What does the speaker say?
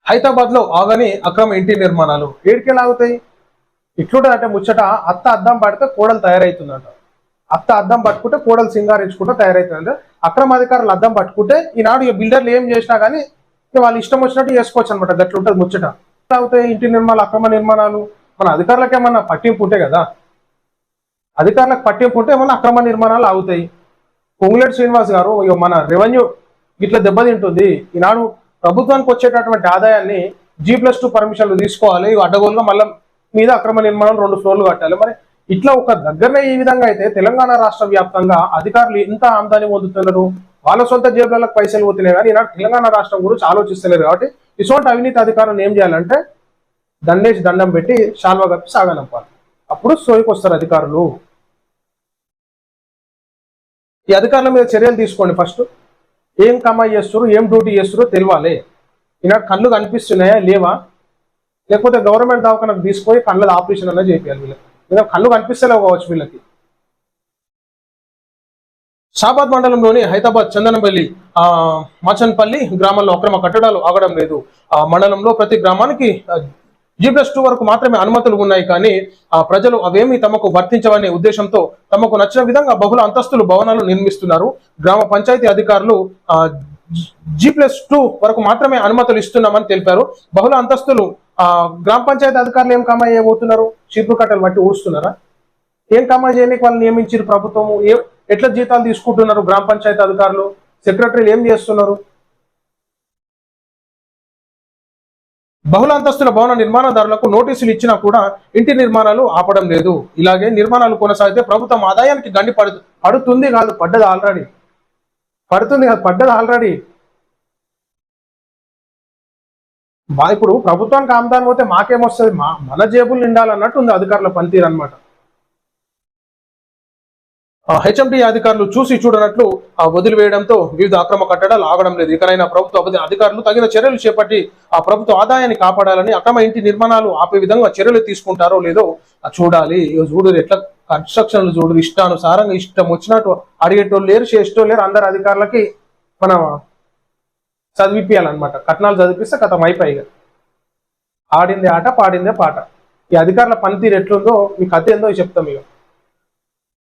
హైదరాబాద్ లో ఆగని అక్రమ ఇంటి నిర్మాణాలు ఏడికెళ్ళి ఆగుతాయి? ఇట్లుంటే అంటే ముచ్చట అత్త అద్దం పడితే కోడలు తయారవుతుందంట. అత్త అద్దం పట్టుకుంటే కోడలు సింగారించుకుంటే తయారవుతుందంటే అక్రమ అధికారులు అద్దం పట్టుకుంటే ఈనాడు ఇక బిల్డర్లు ఏం చేసినా కానీ వాళ్ళు ఇష్టం వచ్చినట్టు చేసుకోవచ్చు అనమాట. గట్లుంటది ముచ్చట. అవుతాయి ఇంటి నిర్మాణాలు, అక్రమ నిర్మాణాలు. మన అధికారులకు ఏమన్నా పట్టింపు ఉంటే కదా, అధికారులకు పట్టింపు ఉంటే ఏమన్నా అక్రమ నిర్మాణాలు ఆగుతాయి. పొంగులేటి శ్రీనివాస్ గారు మన రెవెన్యూ ఇట్లా దెబ్బతింటుంది. ఈనాడు ప్రభుత్వానికి వచ్చేటటువంటి ఆదాయాన్ని G+2 పర్మిషన్లు తీసుకోవాలి, అడ్డగోలుగా మళ్ళీ మీద అక్రమ నిర్మాణాలు 2 ఫ్లోర్లు కట్టాలి. మరి ఇట్లా ఒక దగ్గరనే ఈ విధంగా అయితే తెలంగాణ రాష్ట్ర వ్యాప్తంగా అధికారులు ఎంత ఆమ్దాని పొందుతున్నారు? వాళ్ళ సొంత జేబులకు పైసలు పోతున్నాయి కానీ ఈనాడు తెలంగాణ రాష్ట్రం గురించి ఆలోచిస్తలేరు. కాబట్టి ఇటువంటి అవినీతి అధికారులను ఏం చేయాలంటే దండేసి దండం పెట్టి శాల్వా కప్పి సాగనంపాలి. అప్పుడు సోయికి వస్తారు అధికారులు. ఈ అధికారుల మీద చర్యలు తీసుకోండి. ఫస్ట్ ఏం కమాయి చేస్తారు, ఏం డ్యూటీ చేస్తారో తెలియాలి. ఈనాడు కళ్ళు కనిపిస్తున్నాయా లేవా, లేకపోతే గవర్నమెంట్ దవాఖానకు తీసుకొని కళ్ళ ఆపరేషన్ అన్నా చేయాలి. వీళ్ళకి కళ్ళు కనిపిస్తలేవు కావచ్చు వీళ్ళకి. షాబాద్ మండలంలోని హైదరాబాద్ చందనపల్లి మచన్పల్లి గ్రామంలో అక్రమ కట్టడాలు ఆగడం లేదు. ఆ మండలంలో ప్రతి గ్రామానికి G+2 వరకు మాత్రమే అనుమతులు ఉన్నాయి. కానీ ప్రజలు అవేమీ తమకు వర్తించవనే ఉద్దేశంతో తమకు నచ్చిన విధంగా బహుళ అంతస్తులు భవనాలు నిర్మిస్తున్నారు. గ్రామ పంచాయతీ అధికారులు G+2 వరకు మాత్రమే అనుమతులు ఇస్తున్నామని తెలిపారు. బహుళ అంతస్తులు గ్రామ పంచాయతీ అధికారులు ఏం కమాయి చేయబోతున్నారు? చీపురు కట్టలు బట్టి ఊడుస్తున్నారా? ఏం కమాయి చేయడానికి వాళ్ళు నియమించారు ప్రభుత్వము? ఎట్లా జీతాలు తీసుకుంటున్నారు గ్రామ పంచాయతీ అధికారులు? సెక్రటరీలు ఏం చేస్తున్నారు? బహుళ అంతస్తుల భవన నిర్మాణదారులకు నోటీసులు ఇచ్చినా కూడా ఇంటి నిర్మాణాలు ఆపడం లేదు. ఇలాగే నిర్మాణాలు కొనసాగితే ప్రభుత్వం ఆదాయానికి గండి పడుతుంది కాదు, పడ్డది ఆల్రెడీ. పడ్డది ఆల్రెడీ. ఇప్పుడు ప్రభుత్వానికి ఆమ్దానం పోతే మాకేమొస్తుంది? మన జేబులు నిండాలన్నట్టు ఉంది అధికారుల పనితీరు అనమాట. HMD అధికారులు చూసి చూడనట్లు వదిలివేయడంతో వివిధ అక్రమ కట్టడాలు ఆగడం లేదు. ఇకనైనా ప్రభుత్వ అధికారులు తగిన చర్యలు చేపట్టి ఆ ప్రభుత్వ ఆదాయాన్ని కాపాడాలని, అక్రమ ఇంటి నిర్మాణాలు ఆపే విధంగా చర్యలు తీసుకుంటారో లేదో చూడాలి. చూడు ఎట్లా కన్స్ట్రక్షన్లు చూడు, ఇష్టానుసారంగా ఇష్టం వచ్చినట్టు అడిగేటోళ్ళు లేరు, చేసేటోళ్ళు లేరు. అందరు అధికారులకి మనం చదివిపియాలన్నమాట. కట్నాలు చదివిపిస్తే కథం అయిపోయి ఆడిందే ఆట, పాడిందే పాట. ఈ అధికారుల పనితీరు ఎట్లుందో మీ కథ ఏందో చెప్తాం ఇక.